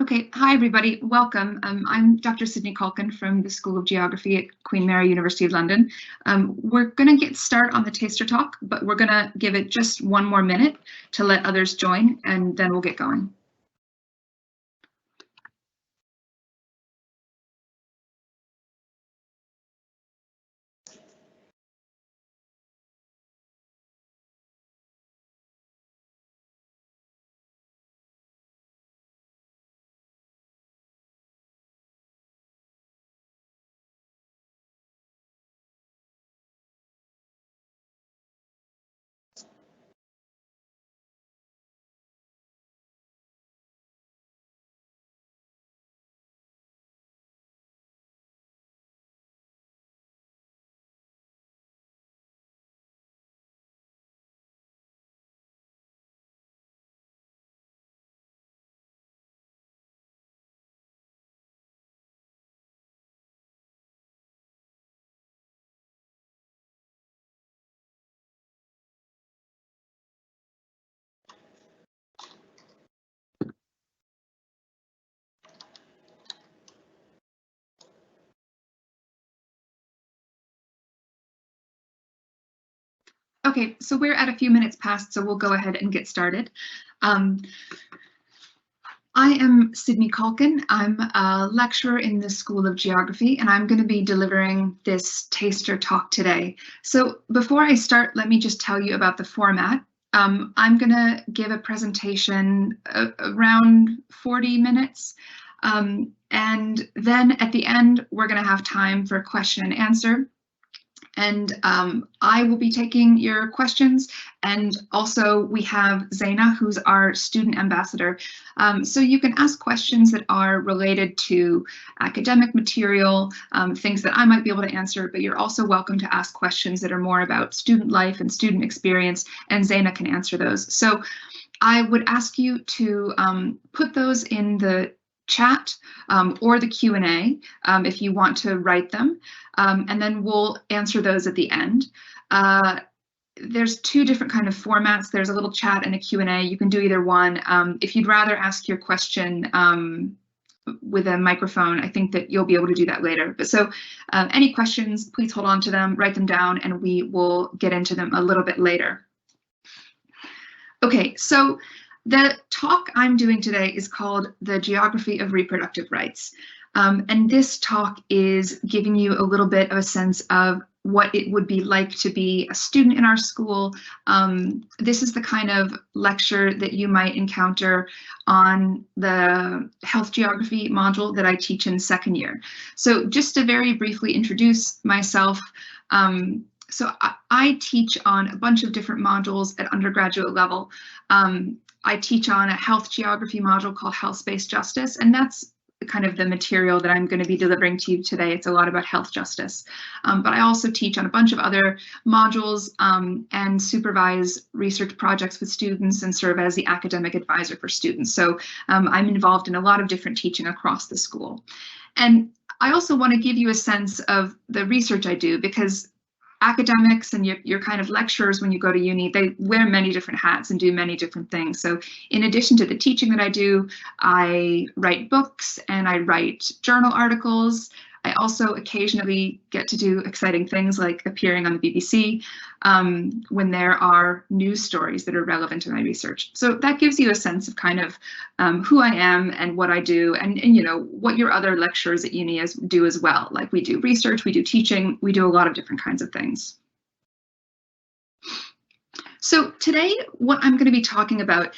Okay, hi everybody, welcome. I'm Dr. Sydney Calkin from the School of Geography at Queen Mary, University of London. We're going to get started on the taster talk, but we're going to give it just one more minute to let others join, and then we'll get going. Okay, so we're at a few minutes past, so we'll go ahead and get started. I am Sydney Calkin. I'm a lecturer in the School of Geography, and I'm going to be delivering this taster talk today. So before I start, let me just tell you about the format. I'm going to give a presentation around 40 minutes, and then at the end, we're going to have time for question and answer. And I will be taking your questions, and also we have Zaina, who's our student ambassador. So you can ask questions that are related to academic material, things that I might be able to answer, but you're also welcome to ask questions that are more about student life and student experience, and Zaina can answer those. So I would ask you to put those in the chat or the Q&A if you want to write them, and then we'll answer those at the end. There's two different kind of formats. There's a little chat and a Q&A. You can do either one. If you'd rather ask your question with a microphone, I think that you'll be able to do that later. But so any questions, please hold on to them, write them down, and we will get into them a little bit later. Okay, so the talk I'm doing today is called The Geography of Reproductive Rights. And this talk is giving you a little bit of a sense of what it would be like to be a student in our school. This is the kind of lecture that you might encounter on the health geography module that I teach in second year. So just to very briefly introduce myself, so I teach on a bunch of different modules at undergraduate level. I teach on a health geography module called Health-Based Justice, and that's kind of the material that I'm going to be delivering to you today. It's a lot about health justice. But I also teach on a bunch of other modules and supervise research projects with students and serve as the academic advisor for students. So I'm involved in a lot of different teaching across the school. And I also want to give you a sense of the research I do, because academics and your kind of lecturers when you go to uni, they wear many different hats and do many different things. So in addition to the teaching that I do, I write books and I write journal articles. I also occasionally get to do exciting things like appearing on the BBC when there are news stories that are relevant to my research. So that gives you a sense of kind of who I am and what I do, and you know what your other lecturers at uni do as well. Like we do research, we do teaching, we do a lot of different kinds of things. So today, what I'm going to be talking about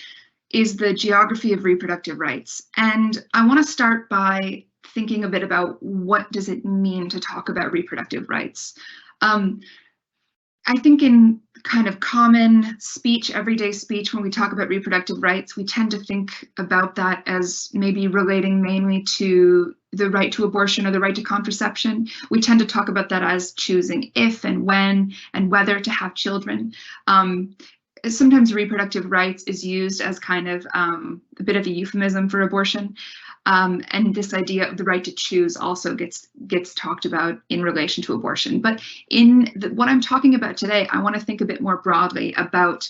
is the geography of reproductive rights, and I want to start by thinking a bit about what does it mean to talk about reproductive rights. I think in kind of common speech, everyday speech, when we talk about reproductive rights, we tend to think about that as maybe relating mainly to the right to abortion or the right to contraception. We tend to talk about that as choosing if and when and whether to have children. Sometimes reproductive rights is used as kind of a bit of a euphemism for abortion. And this idea of the right to choose also gets talked about in relation to abortion. But in what I'm talking about today, I want to think a bit more broadly about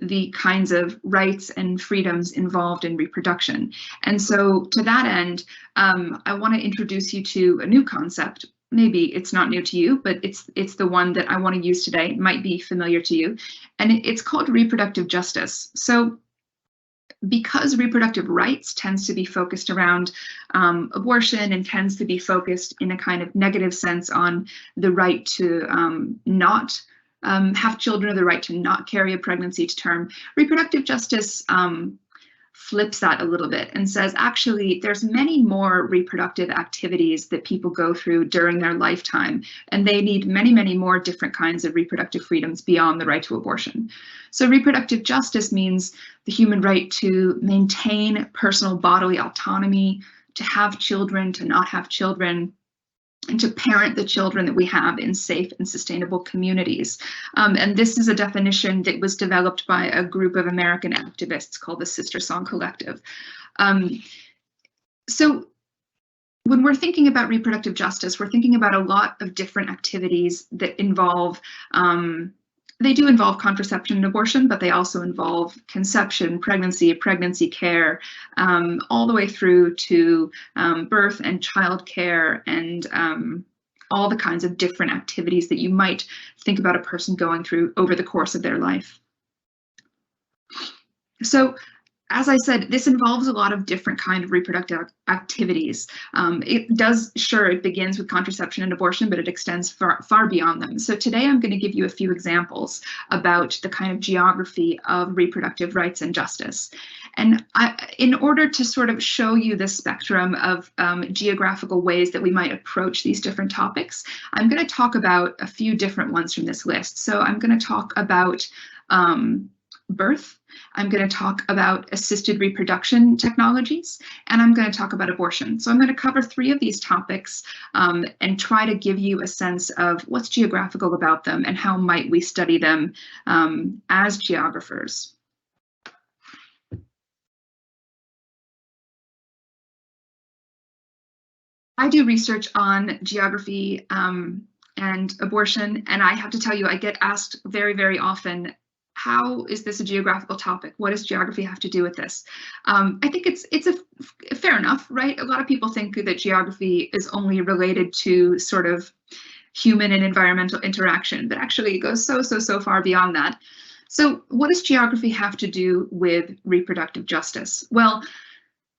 the kinds of rights and freedoms involved in reproduction. And so to that end, I want to introduce you to a new concept. Maybe it's not new to you, but it's the one that I want to use today. It might be familiar to you, and it's called reproductive justice. So because reproductive rights tends to be focused around abortion and tends to be focused in a kind of negative sense on the right to not have children or the right to not carry a pregnancy to term, reproductive justice flips that a little bit and says, actually, there's many more reproductive activities that people go through during their lifetime, and they need many, many more different kinds of reproductive freedoms beyond the right to abortion. So reproductive justice means the human right to maintain personal bodily autonomy, to have children, to not have children, and to parent the children that we have in safe and sustainable communities. And this is a definition that was developed by a group of American activists called the Sister Song Collective. So when we're thinking about reproductive justice, we're thinking about a lot of different activities that involve they do involve contraception and abortion, but they also involve conception, pregnancy care, all the way through to birth and childcare and all the kinds of different activities that you might think about a person going through over the course of their life. So, as I said, this involves a lot of different kind of reproductive activities. It begins with contraception and abortion, but it extends far beyond them. So today I'm going to give you a few examples about the kind of geography of reproductive rights and justice. And in order to sort of show you the spectrum of geographical ways that we might approach these different topics, I'm going to talk about a few different ones from this list. So I'm going to talk about birth, I'm going to talk about assisted reproduction technologies, and I'm going to talk about abortion. So I'm going to cover 3 of these topics and try to give you a sense of what's geographical about them and how might we study them as geographers. I do research on geography and abortion, and I have to tell you, I get asked very, very often, how is this a geographical topic? What does geography have to do with this? I think it's a fair enough, right? A lot of people think that geography is only related to sort of human and environmental interaction, but actually it goes so far beyond that. So what does geography have to do with reproductive justice? Well,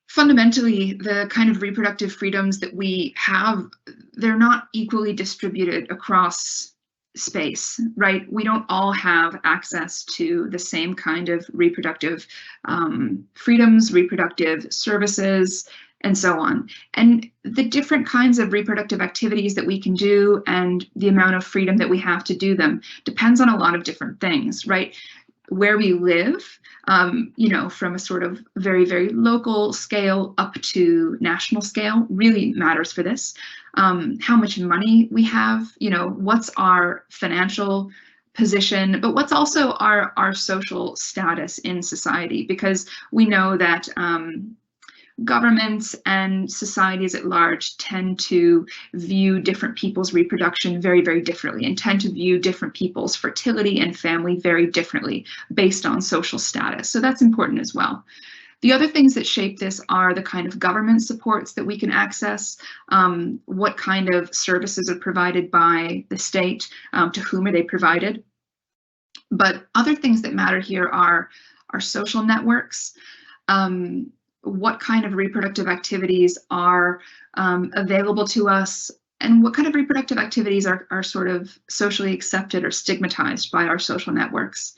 fundamentally, the kind of reproductive freedoms that we have, they're not equally distributed across space, right? We don't all have access to the same kind of reproductive freedoms, reproductive services, and so on. And the different kinds of reproductive activities that we can do and the amount of freedom that we have to do them depends on a lot of different things, right? Where we live, you know, from a sort of very, very local scale up to national scale really matters for this. How much money we have, you know, what's our financial position, but what's also our social status in society, because we know that governments and societies at large tend to view different people's reproduction very, very differently and tend to view different people's fertility and family very differently based on social status. So that's important as well. The other things that shape this are the kind of government supports that we can access, what kind of services are provided by the state, to whom are they provided. But other things that matter here are our social networks, what kind of reproductive activities are available to us, and what kind of reproductive activities are sort of socially accepted or stigmatized by our social networks.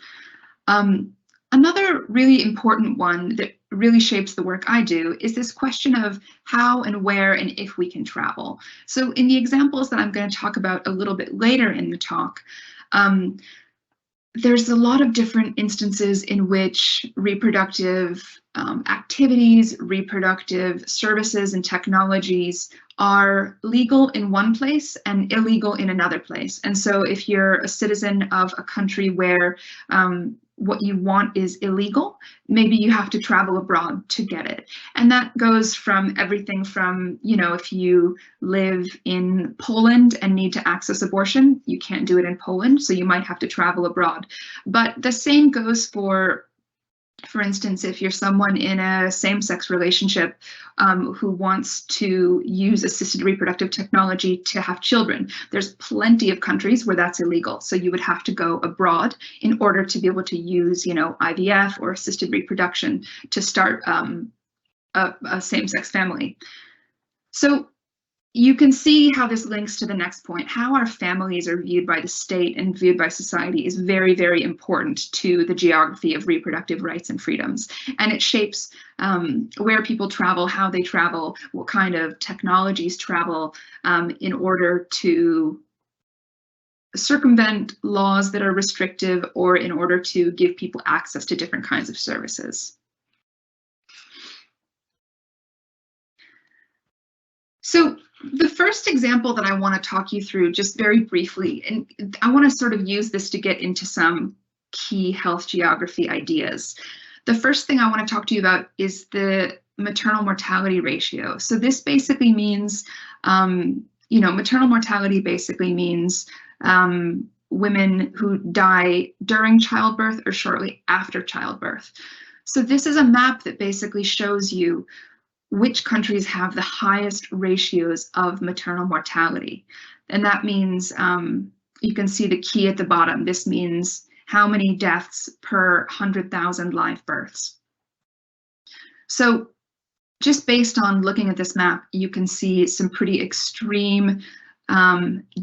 Another really important one that really shapes the work I do is this question of how and where and if we can travel. So in the examples that I'm going to talk about a little bit later in the talk, there's a lot of different instances in which reproductive activities, reproductive services and technologies are legal in one place and illegal in another place. And so if you're a citizen of a country where what you want is illegal, maybe you have to travel abroad to get it. And that goes from everything from, you know, if you live in Poland and need to access abortion, you can't do it in Poland, so you might have to travel abroad. But the same goes for instance, if you're someone in a same-sex relationship who wants to use assisted reproductive technology to have children, there's plenty of countries where that's illegal. So you would have to go abroad in order to be able to use, you know, IVF or assisted reproduction to start a same-sex family. So you can see how this links to the next point. How our families are viewed by the state and viewed by society is very, very important to the geography of reproductive rights and freedoms. And it shapes where people travel, how they travel, what kind of technologies travel in order to circumvent laws that are restrictive or in order to give people access to different kinds of services. So the first example that I want to talk you through just very briefly, and I want to sort of use this to get into some key health geography ideas. The first thing I want to talk to you about is the maternal mortality ratio. So this basically means, you know, maternal mortality basically means women who die during childbirth or shortly after childbirth. So this is a map that basically shows you which countries have the highest ratios of maternal mortality. And that means, you can see the key at the bottom. This means how many deaths per 100,000 live births. So just based on looking at this map, you can see some pretty extreme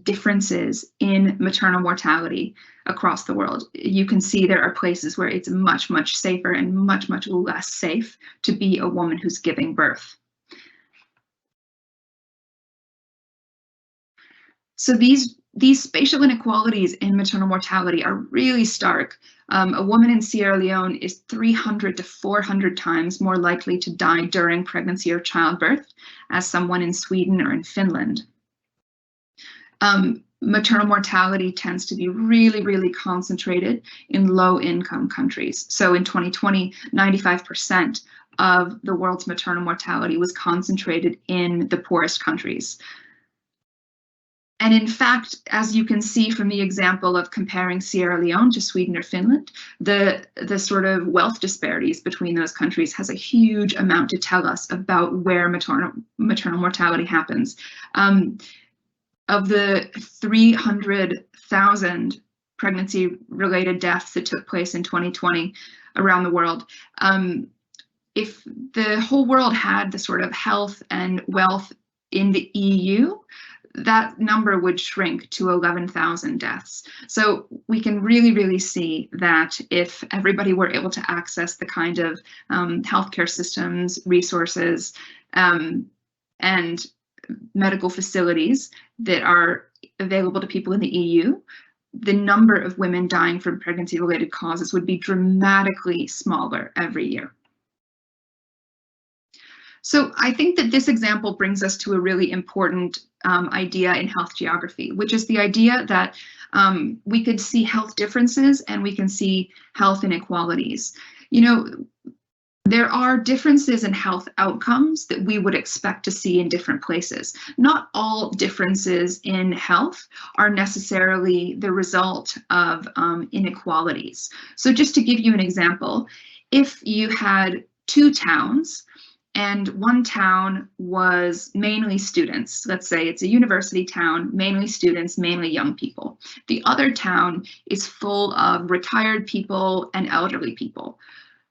differences in maternal mortality across the world. You can see there are places where it's much, much safer and much, much less safe to be a woman who's giving birth. So these spatial inequalities in maternal mortality are really stark. A woman in Sierra Leone is 300 to 400 times more likely to die during pregnancy or childbirth as someone in Sweden or in Finland. Maternal mortality tends to be really, really concentrated in low-income countries. So in 2020, 95% of the world's maternal mortality was concentrated in the poorest countries. And in fact, as you can see from the example of comparing Sierra Leone to Sweden or Finland, the sort of wealth disparities between those countries has a huge amount to tell us about where maternal mortality happens. Of the 300,000 pregnancy-related deaths that took place in 2020 around the world, if the whole world had the sort of health and wealth in the EU, that number would shrink to 11,000 deaths. So we can really, really see that if everybody were able to access the kind of healthcare systems, resources, and medical facilities that are available to people in the EU, the number of women dying from pregnancy-related causes would be dramatically smaller every year. So I think that this example brings us to a really important idea in health geography, which is the idea that we could see health differences and we can see health inequalities. You know, there are differences in health outcomes that we would expect to see in different places. Not all differences in health are necessarily the result of inequalities. So just to give you an example, if you had two towns and one town was mainly students, let's say it's a university town, mainly students, mainly young people. The other town is full of retired people and elderly people.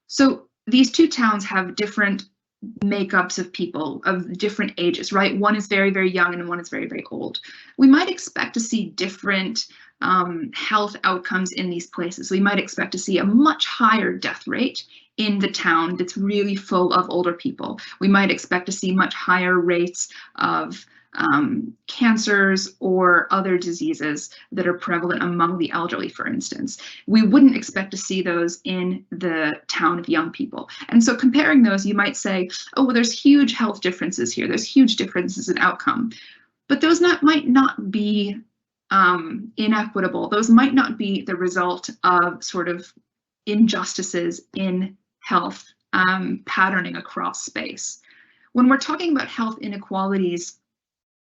So these two towns have different makeups of people of different ages, right? One is very, very young and one is very, very old. We might expect to see different health outcomes in these places. We might expect to see a much higher death rate in the town that's really full of older people. We might expect to see much higher rates of cancers or other diseases that are prevalent among the elderly, for instance. We wouldn't expect to see those in the town of young people. And so comparing those, you might say, oh, well, there's huge health differences here. There's huge differences in outcome. But those might not be inequitable. Those might not be the result of sort of injustices in health patterning across space. When we're talking about health inequalities,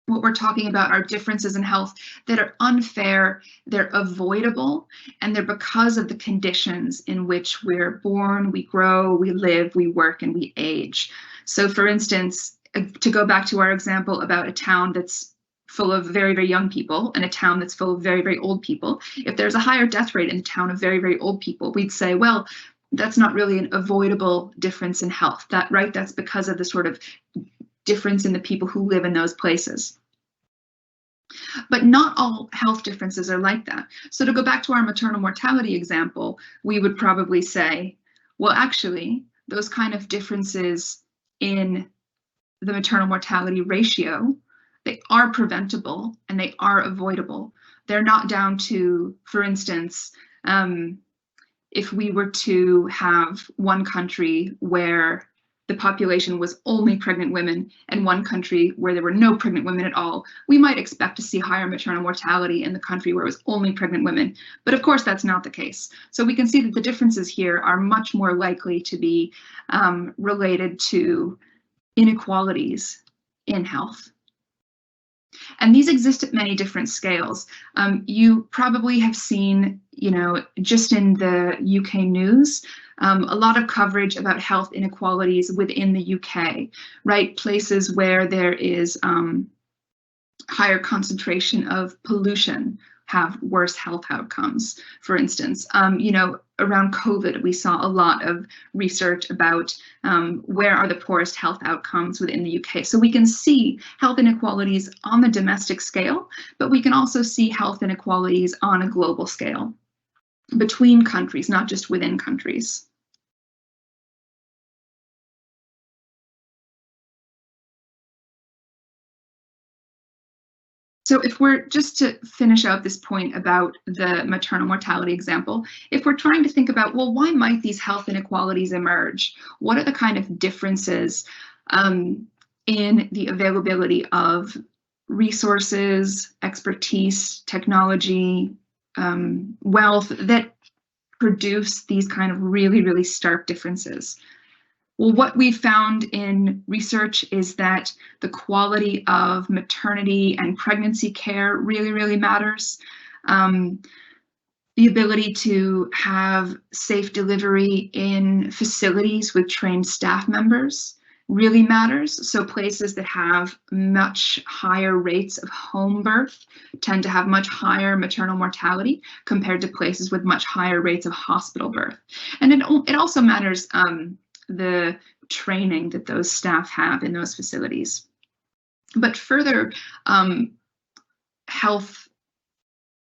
what we're talking about are differences in health that are unfair, they're avoidable, and they're because of the conditions in which we're born, we grow, we live, we work, and we age. So for instance, to go back to our example about a town that's full of very, very young people and a town that's full of very, very old people, if there's a higher death rate in the town of very, very old people, we'd say, well, that's not really an avoidable difference in health. That's because of the sort of difference in the people who live in those places. But not all health differences are like that. So to go back to our maternal mortality example, we would probably say, well, actually, those kind of differences in the maternal mortality ratio, they are preventable and they are avoidable. They're not down to, for instance, if we were to have one country where the population was only pregnant women and one country where there were no pregnant women at all, we might expect to see higher maternal mortality in the country where it was only pregnant women. But of course, that's not the case. So we can see that the differences here are much more likely to be related to inequalities in health. And these exist at many different scales. You probably have seen, just in the UK news, a lot of coverage about health inequalities within the UK, right? Places where there is higher concentration of pollution have worse health outcomes. For instance, around COVID, we saw a lot of research about where are the poorest health outcomes within the UK. So we can see health inequalities on the domestic scale, but we can also see health inequalities on a global scale between countries, not just within countries. So if we're, just to finish out this point about the maternal mortality example, if we're trying to think about, well, why might these health inequalities emerge? What are the kind of differences in the availability of resources, expertise, technology, wealth that produce these kind of really, really stark differences? Well, what we've found in research is that the quality of maternity and pregnancy care really, really matters. The ability to have safe delivery in facilities with trained staff members really matters. So places that have much higher rates of home birth tend to have much higher maternal mortality compared to places with much higher rates of hospital birth. And it also matters the training that those staff have in those facilities. But further health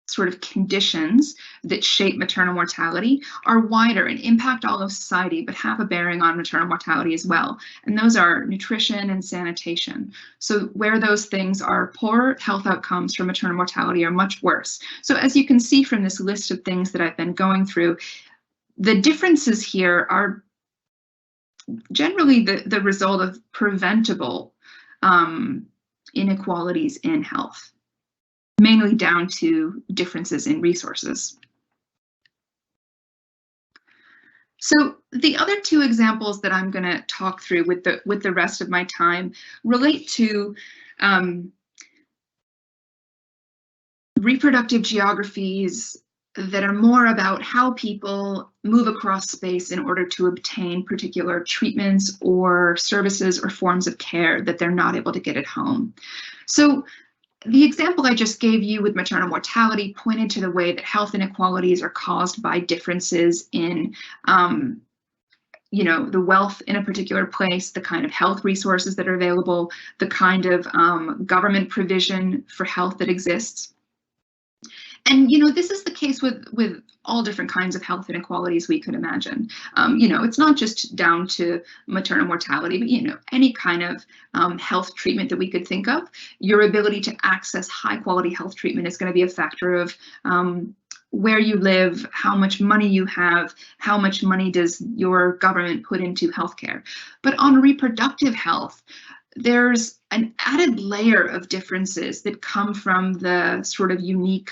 sort of conditions that shape maternal mortality are wider and impact all of society, but have a bearing on maternal mortality as well. And those are nutrition and sanitation. So where those things are poor, health outcomes for maternal mortality are much worse. So as you can see from this list of things that I've been going through, the differences here are generally the result of preventable inequalities in health, mainly down to differences in resources. So the other two examples that I'm going to talk through with the rest of my time relate to reproductive geographies that are more about how people move across space in order to obtain particular treatments or services or forms of care that they're not able to get at home. So the example I just gave you with maternal mortality pointed to the way that health inequalities are caused by differences in the wealth in a particular place, the kind of health resources that are available, the kind of government provision for health that exists. And this is the case with all different kinds of health inequalities we could imagine. It's not just down to maternal mortality, but any kind of health treatment that we could think of. Your ability to access high quality health treatment is going to be a factor of where you live, how much money you have, how much money does your government put into healthcare. But on reproductive health, there's an added layer of differences that come from the sort of unique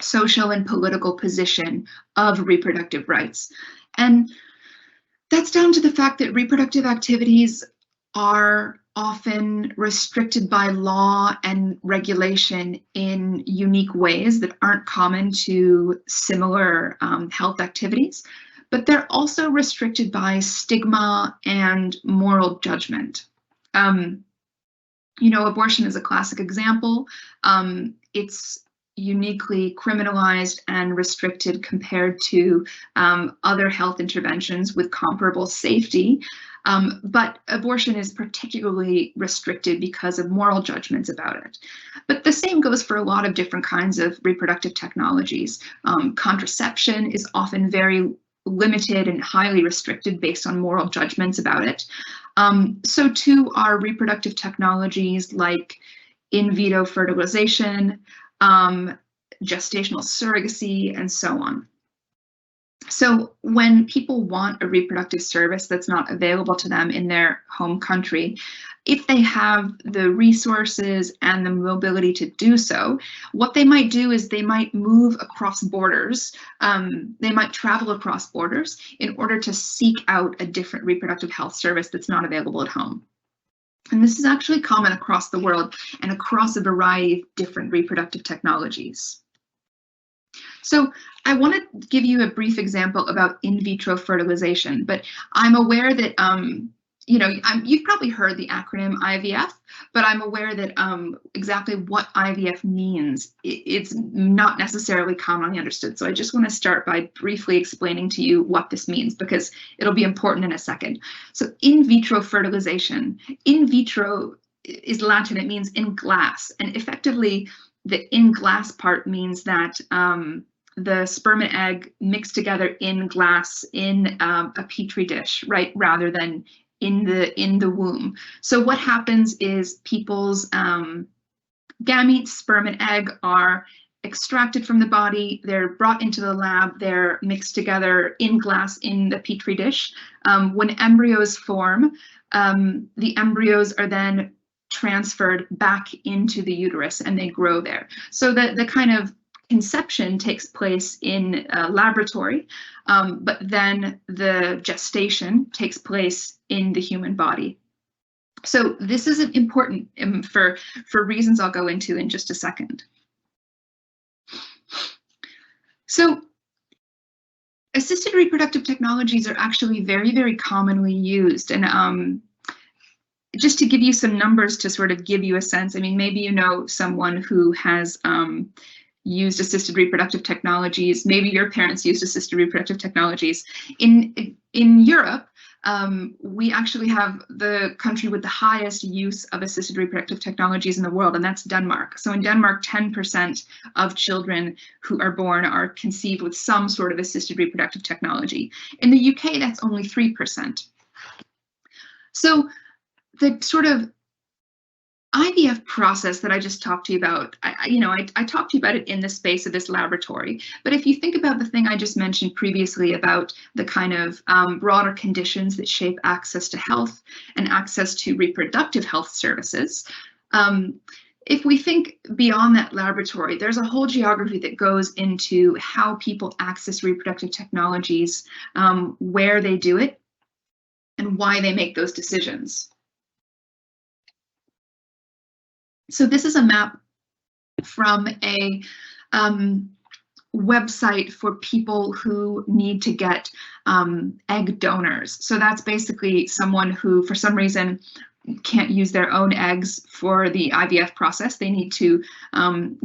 social and political position of reproductive rights. And that's down to the fact that reproductive activities are often restricted by law and regulation in unique ways that aren't common to similar health activities, but they're also restricted by stigma and moral judgment. Abortion is a classic example. It's uniquely criminalized and restricted compared to other health interventions with comparable safety. But abortion is particularly restricted because of moral judgments about it. But the same goes for a lot of different kinds of reproductive technologies. Contraception is often very limited and highly restricted based on moral judgments about it. So too are reproductive technologies like in vitro fertilization, gestational surrogacy, and so on. So when people want a reproductive service that's not available to them in their home country, if they have the resources and the mobility to do so, what they might do is they might move across borders. They might travel across borders in order to seek out a different reproductive health service that's not available at home. And this is actually common across the world and across a variety of different reproductive technologies. So I want to give you a brief example about in vitro fertilization, but I'm aware that, you've probably heard the acronym IVF, but I'm aware that exactly what IVF means, it's not necessarily commonly understood. So I just want to start by briefly explaining to you what this means, because it'll be important in a second. So in vitro fertilization, in vitro is Latin, it means in glass, and effectively the in glass part means that the sperm and egg mixed together in glass in a petri dish, right, rather than in the womb. So what happens is people's gametes, sperm and egg, are extracted from the body, they're brought into the lab, they're mixed together in glass in the petri dish. When embryos form, the embryos are then transferred back into the uterus and they grow there. So the kind of conception takes place in a laboratory, but then the gestation takes place in the human body. So this is important for reasons I'll go into in just a second. So assisted reproductive technologies are actually very, very commonly used. And just to give you some numbers to sort of give you a sense, I mean, maybe you know someone who has used assisted reproductive technologies. Maybe your parents used assisted reproductive technologies. In Europe, we actually have the country with the highest use of assisted reproductive technologies in the world, and that's Denmark. So in Denmark, 10% of children who are born are conceived with some sort of assisted reproductive technology. In the UK, that's only 3%. So the sort of IVF process that I just talked to you about, I talked to you about it in the space of this laboratory, but if you think about the thing I just mentioned previously about the kind of broader conditions that shape access to health and access to reproductive health services, if we think beyond that laboratory, there's a whole geography that goes into how people access reproductive technologies, where they do it, and why they make those decisions. So this is a map from a website for people who need to get egg donors. So that's basically someone who, for some reason, can't use their own eggs for the IVF process. They need to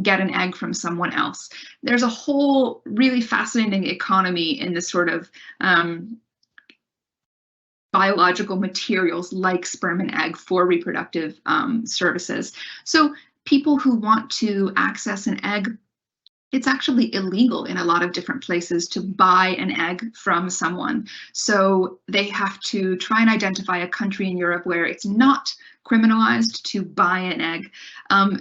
get an egg from someone else. There's a whole really fascinating economy in this sort of biological materials like sperm and egg for reproductive services. So people who want to access an egg, it's actually illegal in a lot of different places to buy an egg from someone. So they have to try and identify a country in Europe where it's not criminalized to buy an egg.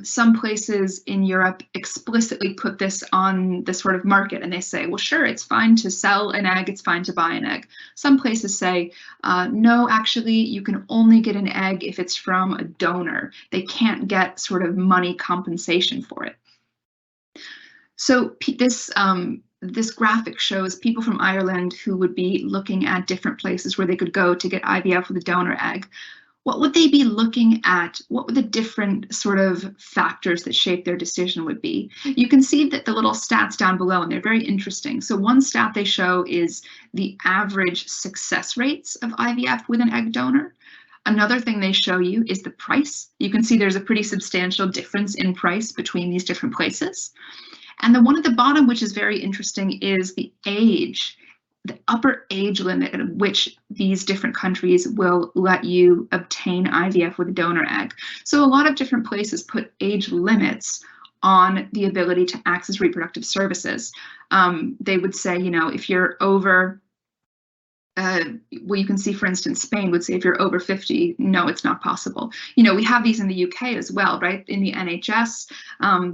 Some places in Europe explicitly put this on the sort of market, and they say, well, sure, it's fine to sell an egg, it's fine to buy an egg. Some places say, no, actually, you can only get an egg if it's from a donor. They can't get sort of money compensation for it. So this graphic shows people from Ireland who would be looking at different places where they could go to get IVF with a donor egg. What would they be looking at? What would the different sort of factors that shape their decision would be? You can see that the little stats down below, and they're very interesting. So one stat they show is the average success rates of IVF with an egg donor. Another thing they show you is the price. You can see there's a pretty substantial difference in price between these different places. And the one at the bottom, which is very interesting, is the age, the upper age limit at which these different countries will let you obtain IVF with a donor egg. So a lot of different places put age limits on the ability to access reproductive services. They would say, you know, if you're over, well, you can see, for instance, Spain would say if you're over 50, no, it's not possible. You know, we have these in the UK as well, right? In the NHS,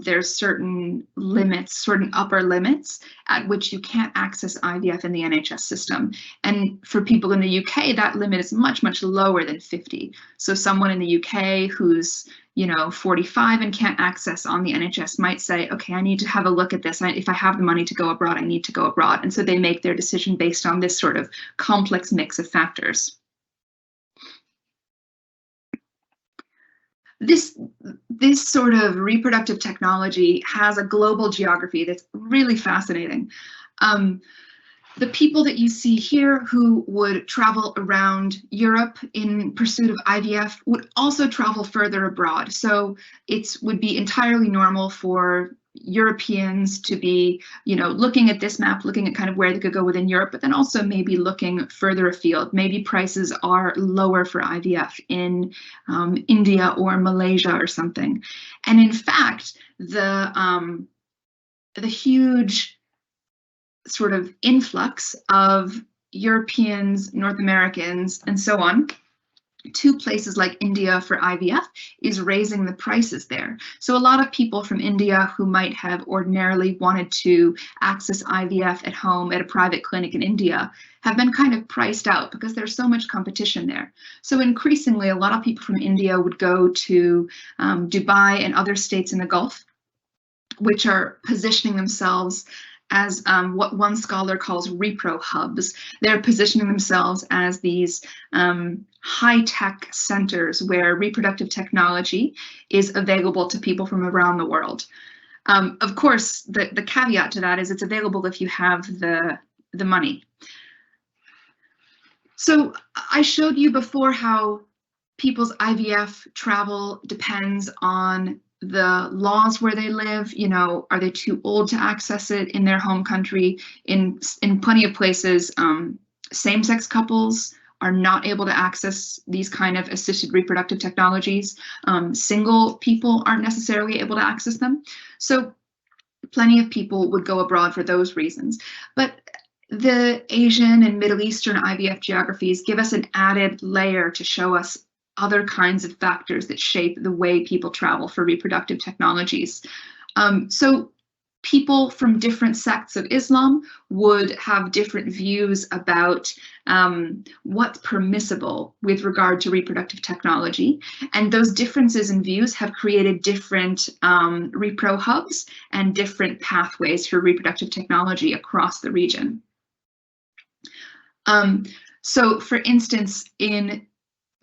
there's certain limits, certain upper limits at which you can't access IVF in the NHS system. And for people in the UK, that limit is much, much lower than 50. So someone in the UK who's, you know, 45 and can't access on the NHS might say, okay, I need to have a look at this. If I have the money to go abroad, I need to go abroad. And so they make their decision based on this sort of complex mix of factors. This sort of reproductive technology has a global geography that's really fascinating. The people that you see here who would travel around Europe in pursuit of IVF would also travel further abroad. So it would be entirely normal for Europeans to be, you know, looking at this map, looking at kind of where they could go within Europe, but then also maybe looking further afield. Maybe prices are lower for IVF in India or Malaysia or something. And in fact, the huge sort of influx of Europeans, North Americans, and so on to places like India for IVF is raising the prices there. So a lot of people from India who might have ordinarily wanted to access IVF at home at a private clinic in India have been kind of priced out because there's so much competition there. So increasingly, a lot of people from India would go to Dubai and other states in the Gulf, which are positioning themselves as what one scholar calls repro hubs. They're positioning themselves as these high-tech centers where reproductive technology is available to people from around the world. Of course, the caveat to that is it's available if you have the money. So I showed you before how people's IVF travel depends on the laws where they live. You know, are they too old to access it in their home country? In plenty of places, same-sex couples are not able to access these kind of assisted reproductive technologies. Single people aren't necessarily able to access them. So plenty of people would go abroad for those reasons. But the Asian and Middle Eastern IVF geographies give us an added layer to show us other kinds of factors that shape the way people travel for reproductive technologies. So people from different sects of Islam would have different views about what's permissible with regard to reproductive technology. And those differences in views have created different repro hubs and different pathways for reproductive technology across the region. So for instance, in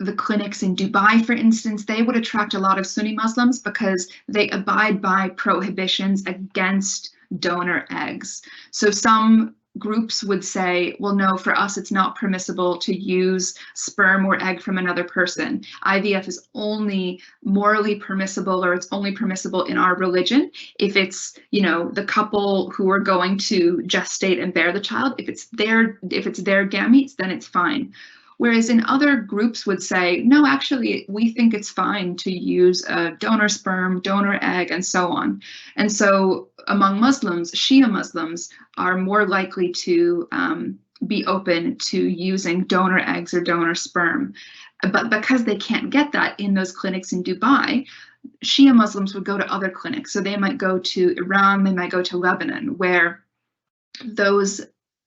the clinics in Dubai, for instance, they would attract a lot of Sunni Muslims because they abide by prohibitions against donor eggs. So some groups would say, well, no, for us, it's not permissible to use sperm or egg from another person. IVF is only morally permissible, or it's only permissible in our religion if it's, you know, the couple who are going to gestate and bear the child. If it's their gametes, then it's fine. Whereas in other groups would say, no, actually, we think it's fine to use a donor sperm, donor egg, and so on. And so among Muslims, Shia Muslims are more likely to be open to using donor eggs or donor sperm. But because they can't get that in those clinics in Dubai, Shia Muslims would go to other clinics. So they might go to Iran, they might go to Lebanon, where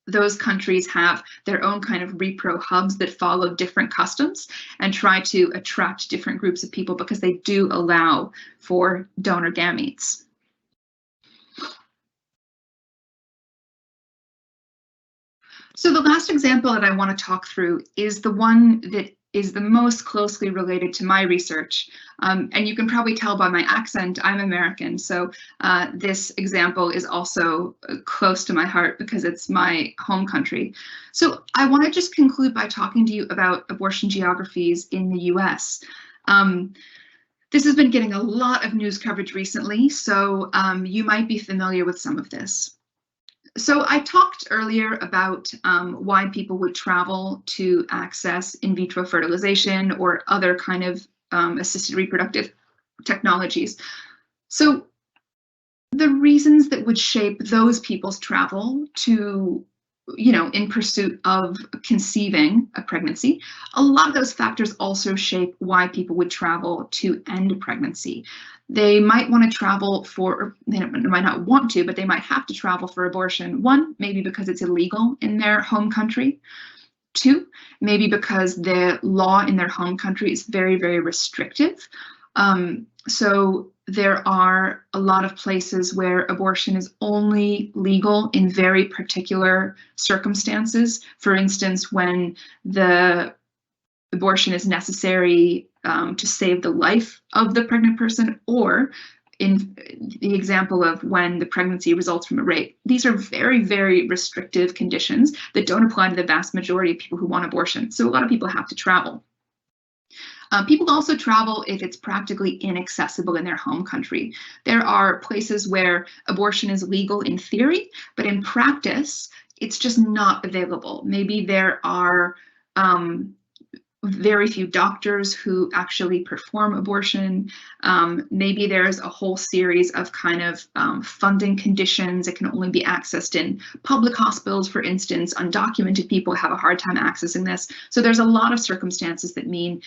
those countries have their own kind of repro hubs that follow different customs and try to attract different groups of people because they do allow for donor gametes. So the last example that I want to talk through is the one that is the most closely related to my research. And you can probably tell by my accent, I'm American. So this example is also close to my heart because it's my home country. So I want to just conclude by talking to you about abortion geographies in the US. This has been getting a lot of news coverage recently, so you might be familiar with some of this. So I talked earlier about why people would travel to access in vitro fertilization or other kind of assisted reproductive technologies. So the reasons that would shape those people's travel to, in pursuit of conceiving a pregnancy, a lot of those factors also shape why people would travel to end pregnancy. They might want to travel for, they might not want to, but they might have to travel for abortion. One, maybe because it's illegal in their home country. Two, maybe because the law in their home country is very, very restrictive. So there are a lot of places where abortion is only legal in very particular circumstances. For instance, when the abortion is necessary to save the life of the pregnant person, or in the example of when the pregnancy results from a rape. These are very, very restrictive conditions that don't apply to the vast majority of people who want abortion. So a lot of people have to travel. People also travel if it's practically inaccessible in their home country. There are places where abortion is legal in theory, but in practice, it's just not available. Maybe there are very few doctors who actually perform abortion. Maybe there's a whole series of kind of funding conditions. It can only be accessed in public hospitals, for instance. Undocumented people have a hard time accessing this. So there's a lot of circumstances that mean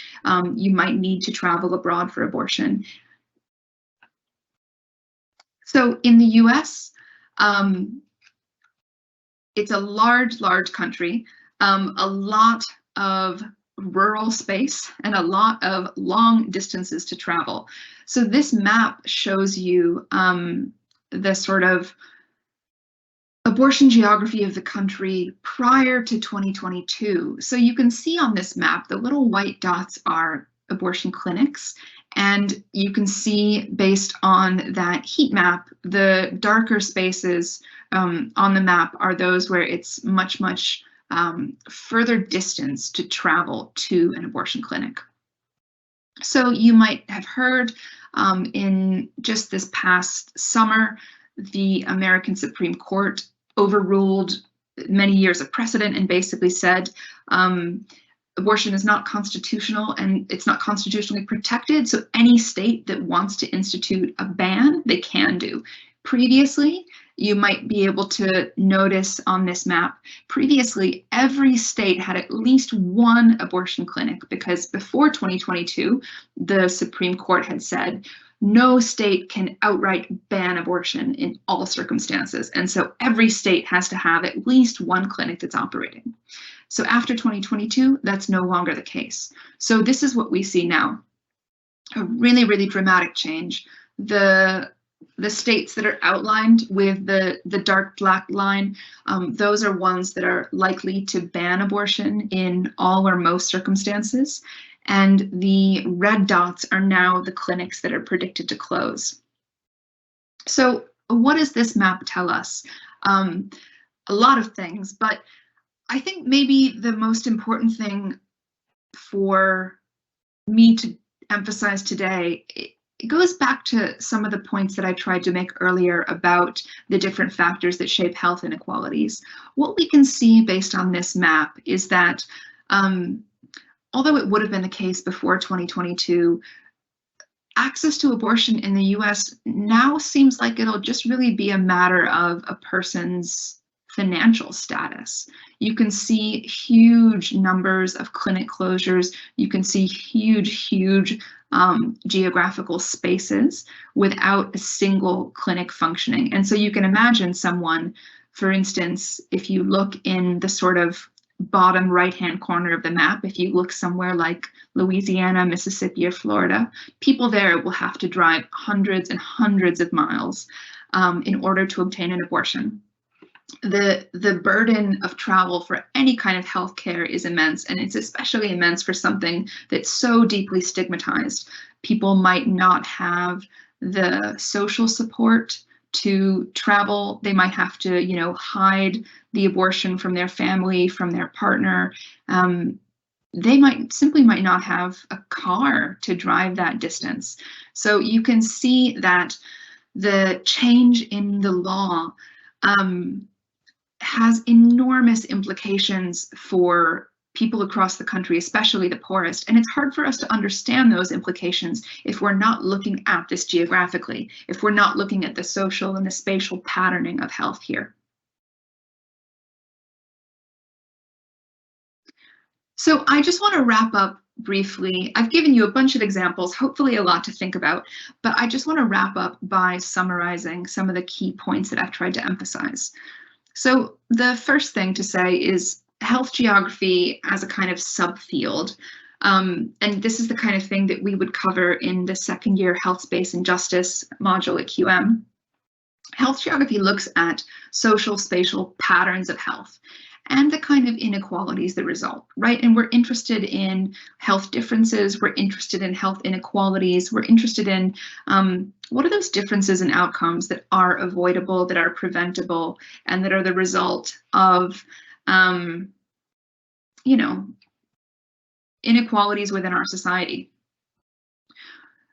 you might need to travel abroad for abortion. So in the US, it's a large, large country, a lot of rural space and a lot of long distances to travel. So this map shows you the sort of abortion geography of the country prior to 2022. So you can see on this map, the little white dots are abortion clinics. And you can see based on that heat map, the darker spaces on the map are those where it's much, much further distance to travel to an abortion clinic. So you might have heard in just this past summer, the American Supreme Court overruled many years of precedent and basically said abortion is not constitutional and it's not constitutionally protected. So any state that wants to institute a ban, they can do. Previously, you might be able to notice on this map, previously every state had at least one abortion clinic because before 2022, the Supreme Court had said no state can outright ban abortion in all circumstances. And so every state has to have at least one clinic that's operating. So after 2022, that's no longer the case. So this is what we see now, a really, really dramatic change. The states that are outlined with the dark black line, those are ones that are likely to ban abortion in all or most circumstances. And the red dots are now the clinics that are predicted to close. So what does this map tell us? A lot of things, but I think maybe the most important thing for me to emphasize today, it goes back to some of the points that I tried to make earlier about the different factors that shape health inequalities. What we can see based on this map is that although it would have been the case before 2022, access to abortion in the US now seems like it'll just really be a matter of a person's financial status. You can see huge numbers of clinic closures. You can see huge geographical spaces without a single clinic functioning. And so you can imagine someone, for instance, if you look in the sort of bottom right-hand corner of the map, if you look somewhere like Louisiana, Mississippi, or Florida, people there will have to drive hundreds and hundreds of miles in order to obtain an abortion. the burden of travel for any kind of healthcare is immense, and it's especially immense for something that's so deeply stigmatized. People might not have the social support to travel. They might have to, hide the abortion from their family, from their partner. They might not have a car to drive that distance. So you can see that the change in the law has enormous implications for people across the country, especially the poorest. And it's hard for us to understand those implications if we're not looking at this geographically, if we're not looking at the social and the spatial patterning of health here. So I just want to wrap up briefly. I've given you a bunch of examples, hopefully a lot to think about, but I just want to wrap up by summarizing some of the key points that I've tried to emphasize. So the first thing to say is health geography as a kind of subfield. And this is the kind of thing that we would cover in the second year health, space, and justice module at QM. Health geography looks at social spatial patterns of health and the kind of inequalities that result, right? And we're interested in health differences, we're interested in health inequalities, we're interested in what are those differences and outcomes that are avoidable, that are preventable, and that are the result of, inequalities within our society.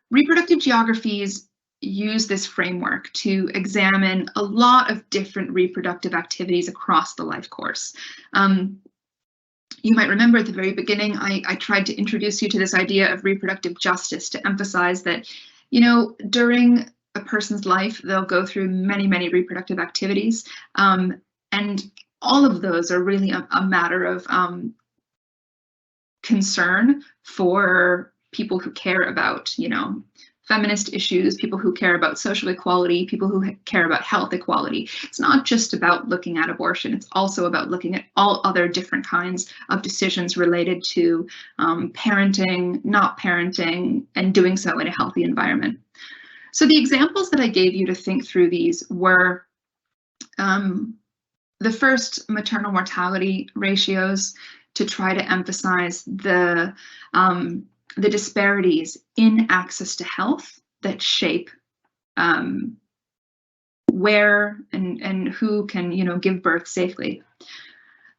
Reproductive geographies use this framework to examine a lot of different reproductive activities across the life course. You might remember at the very beginning, I tried to introduce you to this idea of reproductive justice to emphasize that, during a person's life, they'll go through many, many reproductive activities. And all of those are really a matter of concern for people who care about, feminist issues, people who care about social equality, people who care about health equality. It's not just about looking at abortion, it's also about looking at all other different kinds of decisions related to parenting, not parenting, and doing so in a healthy environment. So the examples that I gave you to think through these were the first, maternal mortality ratios, to try to emphasize the disparities in access to health that shape where and who can give birth safely.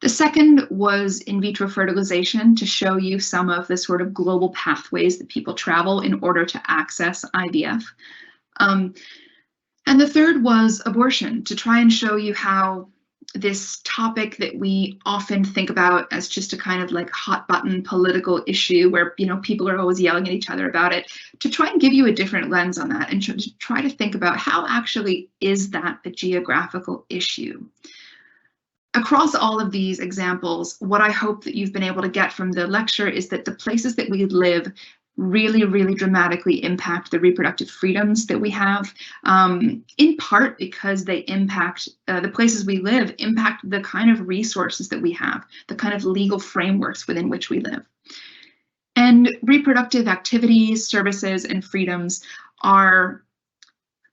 The second was in vitro fertilization, to show you some of the sort of global pathways that people travel in order to access IVF. And the third was abortion, to try and show you how this topic that we often think about as just a kind of like hot button political issue where people are always yelling at each other about it, to try and give you a different lens on that and to try to think about how actually is that a geographical issue. Across all of these examples, what I hope that you've been able to get from the lecture is that the places that we live really, really dramatically impact the reproductive freedoms that we have, in part because they impact, the places we live impact the kind of resources that we have, the kind of legal frameworks within which we live. And reproductive activities, services, and freedoms are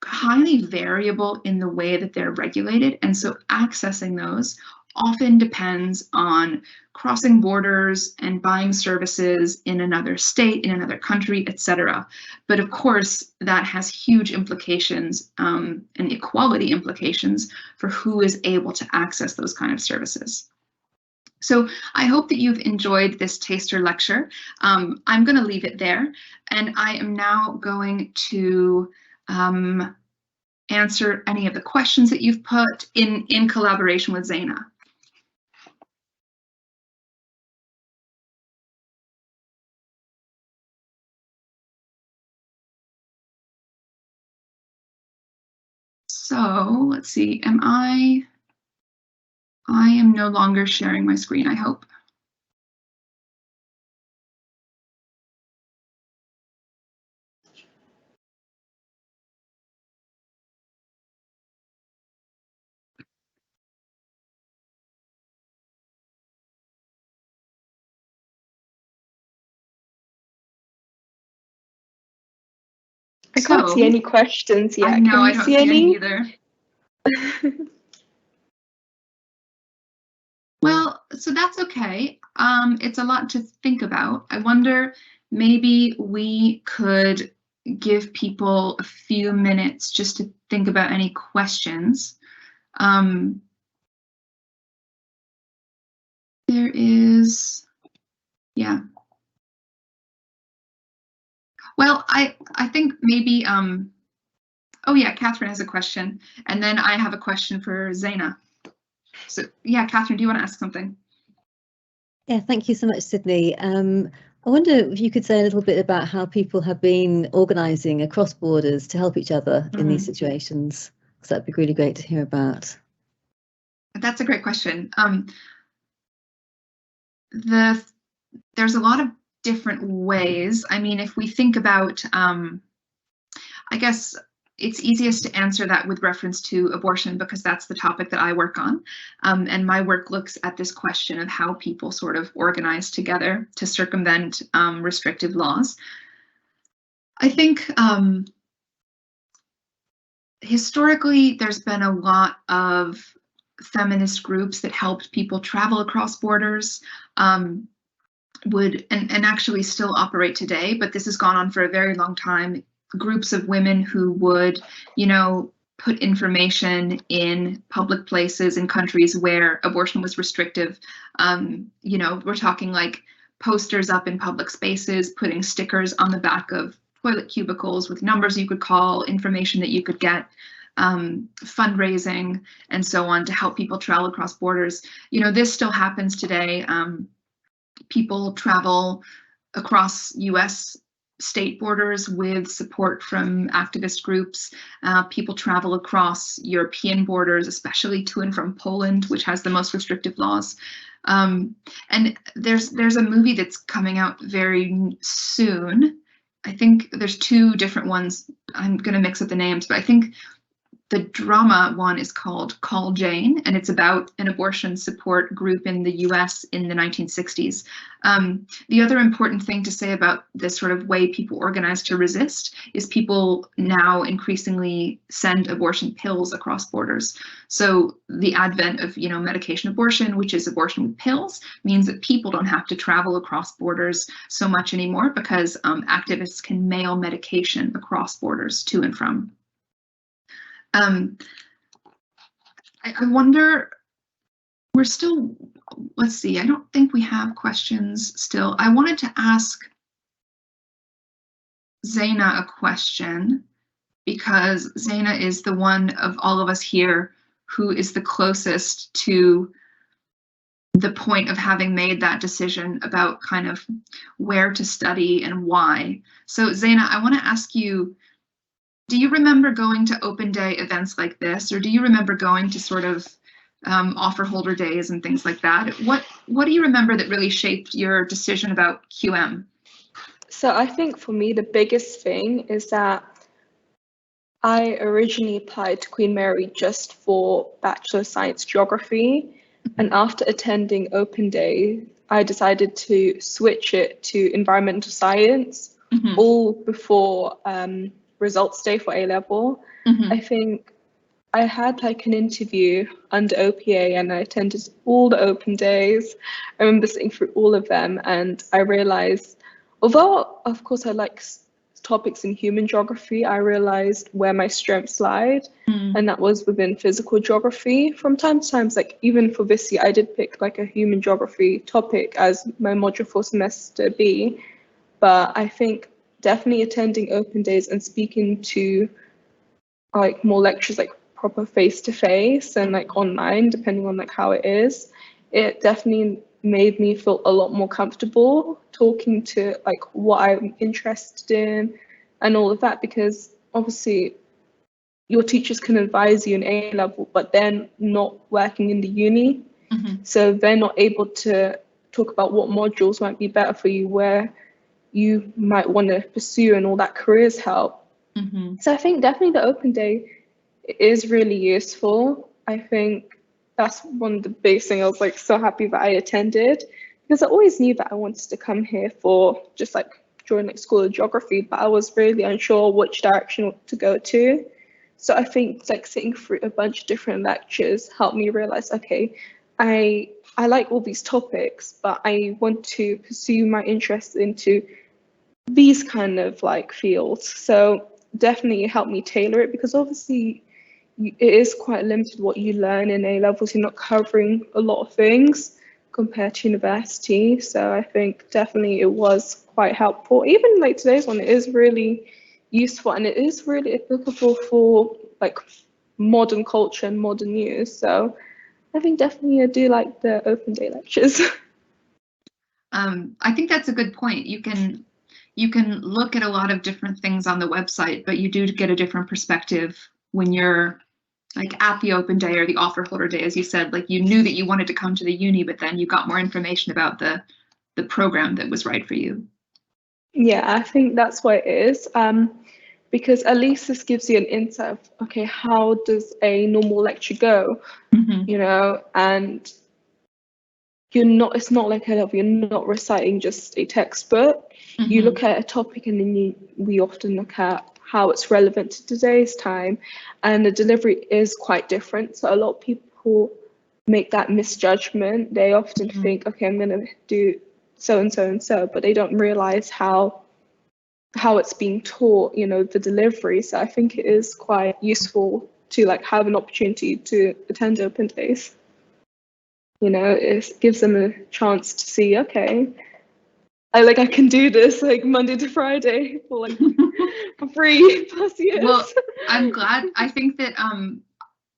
highly variable in the way that they're regulated, and so accessing those often depends on crossing borders and buying services in another state, in another country, etc. But of course, that has huge implications and equality implications for who is able to access those kind of services. So I hope that you've enjoyed this taster lecture. I'm going to leave it there, and I am now going to answer any of the questions that you've put in collaboration with Zaina. So let's see, I am no longer sharing my screen, I hope. I can't see any questions yet. I know, Can you I don't see any either. Well, so that's okay. It's a lot to think about. I wonder, maybe we could give people a few minutes just to think about any questions. Um, there is, yeah. Well, I think maybe, oh yeah, Catherine has a question, and then I have a question for Zaina. So yeah, Catherine, do you want to ask something? Yeah, thank you so much, Sydney. I wonder if you could say a little bit about how people have been organising across borders to help each other in these situations, because that'd be really great to hear about. That's a great question. There's a lot of different ways. I mean, if we think about, I guess it's easiest to answer that with reference to abortion because that's the topic that I work on. And my work looks at this question of how people sort of organize together to circumvent restrictive laws. I think historically, there's been a lot of feminist groups that helped people travel across borders. And actually still operate today, but this has gone on for a very long time. Groups of women who would, you know, put information in public places in countries where abortion was restrictive. You know, we're talking like posters up in public spaces, putting stickers on the back of toilet cubicles with numbers you could call, information that you could get, fundraising, and so on to help people travel across borders. You know, this still happens today. People travel across US state borders with support from activist groups. People travel across European borders, especially to and from Poland, which has the most restrictive laws. And there's a movie that's coming out very soon. I think there's two different ones. I'm going to mix up the names, but I think the drama one is called Call Jane, and it's about an abortion support group in the US in the 1960s. The other important thing to say about this sort of way people organize to resist is people now increasingly send abortion pills across borders. So the advent of, you know, medication abortion, which is abortion with pills, means that people don't have to travel across borders so much anymore because activists can mail medication across borders to and from. I wonder, we're still, let's see, I don't think we have questions still. I wanted to ask Zaina a question because Zaina is the one of all of us here who is the closest to the point of having made that decision about kind of where to study and why. So Zaina, I want to ask you, do you remember going to open day events like this, or do you remember going to sort of offer holder days and things like that? What do you remember that really shaped your decision about QM? So I think for me, the biggest thing is that I originally applied to Queen Mary just for Bachelor of Science Geography. And after attending Open Day, I decided to switch it to Environmental Science, all before results day for A-level. I think I had like an interview under OPA and I attended all the open days. I remember sitting through all of them and I realized, although of course I like topics in human geography, I realized where my strengths lied, and that was within physical geography. From time to time, like even for this year, I did pick like a human geography topic as my module for semester B, but I think definitely attending open days and speaking to like more lectures, like proper face-to-face and like online, depending on like how it is, it definitely made me feel a lot more comfortable talking to like what I'm interested in and all of that, because obviously your teachers can advise you in A-level, but they're not working in the uni, so they're not able to talk about what modules might be better for you, where you might want to pursue, and all that careers help. So I think definitely the open day is really useful. I think that's one of the biggest things. I was like so happy that I attended, because I always knew that I wanted to come here for just like join like School of Geography, but I was really unsure which direction to go to. So I think like sitting through a bunch of different lectures helped me realize, okay, I like all these topics, but I want to pursue my interest into these kind of like fields. So definitely it helped me tailor it, because obviously it is quite limited what you learn in A levels. You're not covering a lot of things compared to university. So I think definitely it was quite helpful. Even like today's one, it is really useful, and it is really applicable for like modern culture and modern news. So I think definitely I do like the open day lectures. I think that's a good point. You can look at a lot of different things on the website, but you do get a different perspective when you're like at the open day or the offer holder day, as you said. Like, you knew that you wanted to come to the uni, but then you got more information about the program that was right for you. Yeah, I think that's what it is. Because at least this gives you an insight of, okay, how does a normal lecture go? Mm-hmm. You know, and it's not like you're not reciting just a textbook. Mm-hmm. You look at a topic, and then we often look at how it's relevant to today's time, and the delivery is quite different. So a lot of people make that misjudgment. They often Mm-hmm. think, okay, I'm going to do so and so and so, but they don't realize how it's being taught, you know, the delivery. So I think it is quite useful to like have an opportunity to attend open days. You know, it gives them a chance to see, okay, I can do this like Monday to Friday for like for 3+ years. Well, I'm glad. I think that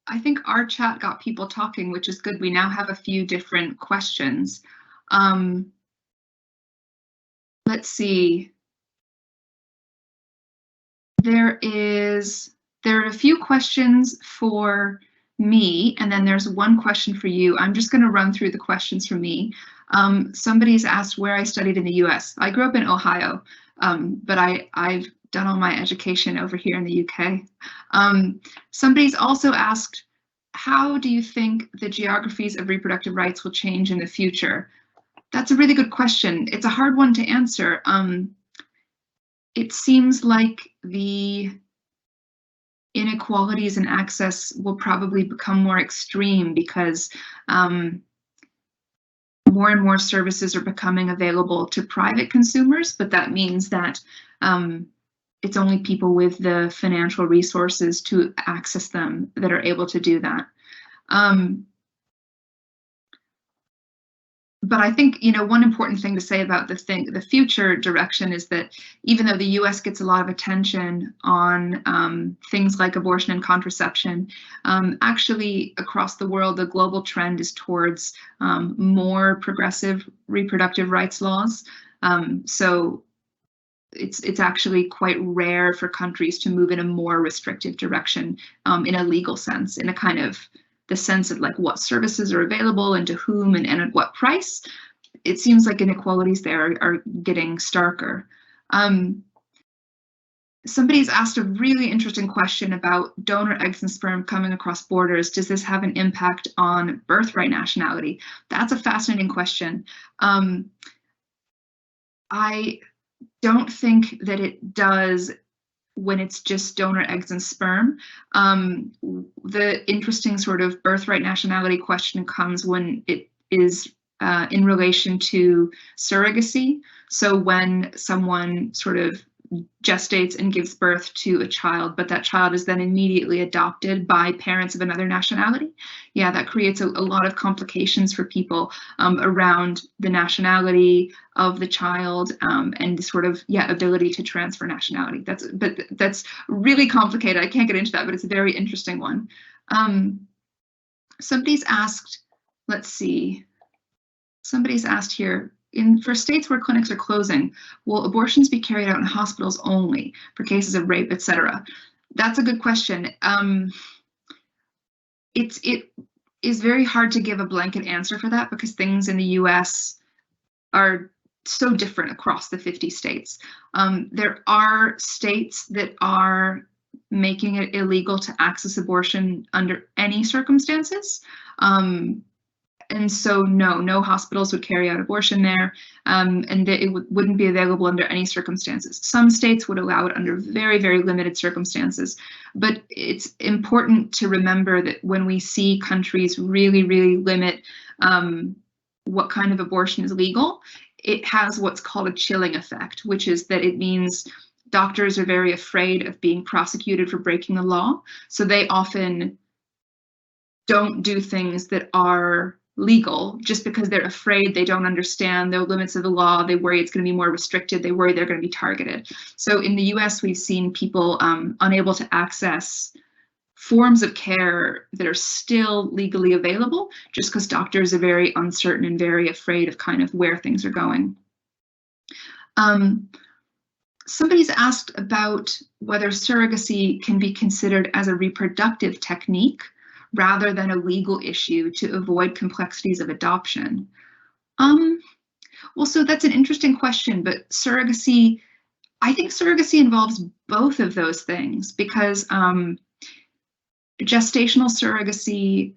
I think our chat got people talking, which is good. We now have a few different questions. Let's see. There are a few questions for me, and then there's one question for you. I'm just going to run through the questions for me. Somebody's asked where I studied in the US. I grew up in Ohio, but I've done all my education over here in the UK. Somebody's also asked, how do you think the geographies of reproductive rights will change in the future? That's a really good question. It's a hard one to answer. It seems like the inequalities in access will probably become more extreme because more and more services are becoming available to private consumers, but that means that it's only people with the financial resources to access them that are able to do that. But I think, you know, one important thing to say about the future direction is that even though the US gets a lot of attention on things like abortion and contraception, actually across the world, the global trend is towards more progressive reproductive rights laws. So it's actually quite rare for countries to move in a more restrictive direction in a legal sense, in a kind of the sense of like what services are available and to whom and at what price. It seems like inequalities there are getting starker. Somebody's asked a really interesting question about donor eggs and sperm coming across borders. Does this have an impact on birthright nationality? That's a fascinating question. I don't think that it does when it's just donor eggs and sperm. The interesting sort of birthright nationality question comes when it is in relation to surrogacy. So when someone sort of gestates and gives birth to a child, but that child is then immediately adopted by parents of another nationality. Yeah, that creates a lot of complications for people around the nationality of the child and the sort of ability to transfer nationality. That's really complicated. I can't get into that, but it's a very interesting one. Somebody's asked, let's see. Somebody's asked here, for states where clinics are closing, will abortions be carried out in hospitals only for cases of rape, etc.? That's a good question. It is very hard to give a blanket answer for that because things in the US are so different across the 50 states. There are states that are making it illegal to access abortion under any circumstances. And so no hospitals would carry out abortion there, and it wouldn't be available under any circumstances. Some states would allow it under very, very limited circumstances. But it's important to remember that when we see countries really, really limit what kind of abortion is legal, it has what's called a chilling effect, which is that it means doctors are very afraid of being prosecuted for breaking the law. So they often don't do things that are legal just because they're afraid, they don't understand the limits of the law, they worry it's going to be more restricted, they worry they're going to be targeted. So in the US, we've seen people unable to access forms of care that are still legally available just because doctors are very uncertain and very afraid of kind of where things are going. Somebody's asked about whether surrogacy can be considered as a reproductive technique rather than a legal issue to avoid complexities of adoption. Well, so that's an interesting question, but surrogacy, I think surrogacy involves both of those things because gestational surrogacy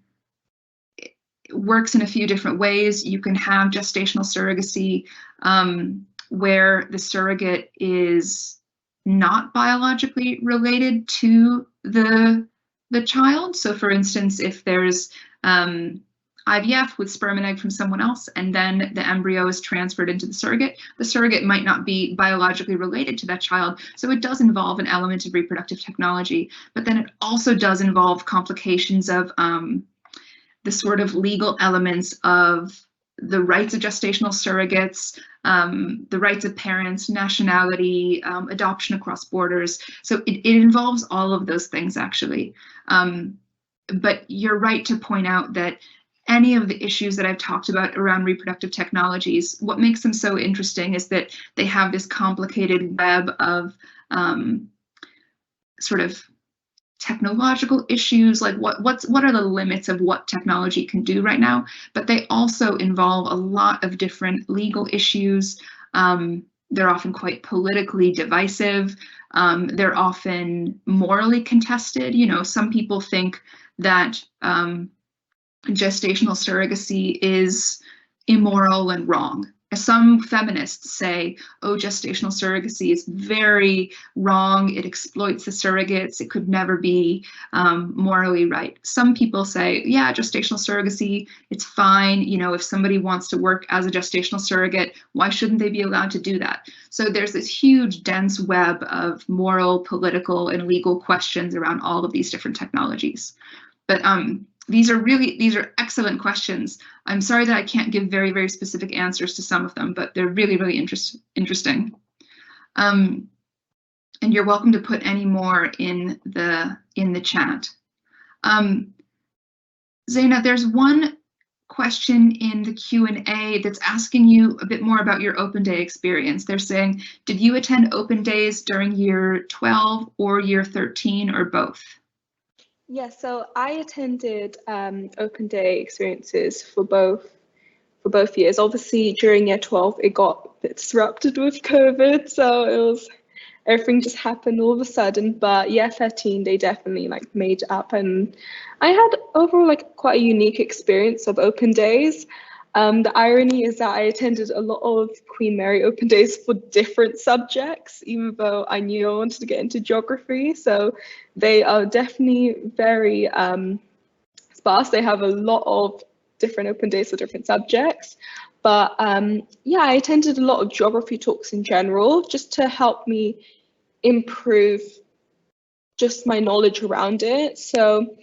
works in a few different ways. You can have gestational surrogacy where the surrogate is not biologically related to the child. So for instance, if there's IVF with sperm and egg from someone else, and then the embryo is transferred into the surrogate might not be biologically related to that child. So it does involve an element of reproductive technology, but then it also does involve complications of the sort of legal elements of the rights of gestational surrogates, the rights of parents, nationality, adoption across borders. So it involves all of those things, actually. But you're right to point out that any of the issues that I've talked about around reproductive technologies, what makes them so interesting is that they have this complicated web of sort of technological issues, like what are the limits of what technology can do right now, but they also involve a lot of different legal issues. They're often quite politically divisive. They're often morally contested. You know, some people think that gestational surrogacy is immoral and wrong. Some feminists say, oh, gestational surrogacy is very wrong, it exploits the surrogates, it could never be morally right. Some people say, yeah, gestational surrogacy, it's fine. You know, if somebody wants to work as a gestational surrogate, why shouldn't they be allowed to do that? So there's this huge, dense web of moral, political, and legal questions around all of these different technologies. But these are excellent questions. I'm sorry that I can't give very, very specific answers to some of them, but they're really, really interesting. And you're welcome to put any more in the chat. Zaina, there's one question in the Q&A that's asking you a bit more about your open day experience. They're saying, did you attend open days during year 12 or year 13 or both? Yeah, so I attended open day experiences for both years. Obviously, during year 12, it got a bit disrupted with COVID, so everything just happened all of a sudden. But year 13, they definitely like made it up, and I had overall like quite a unique experience of open days. The irony is that I attended a lot of Queen Mary open days for different subjects, even though I knew I wanted to get into geography. So they are definitely very sparse. They have a lot of different open days for different subjects. But yeah, I attended a lot of geography talks in general, just to help me improve just my knowledge around it. So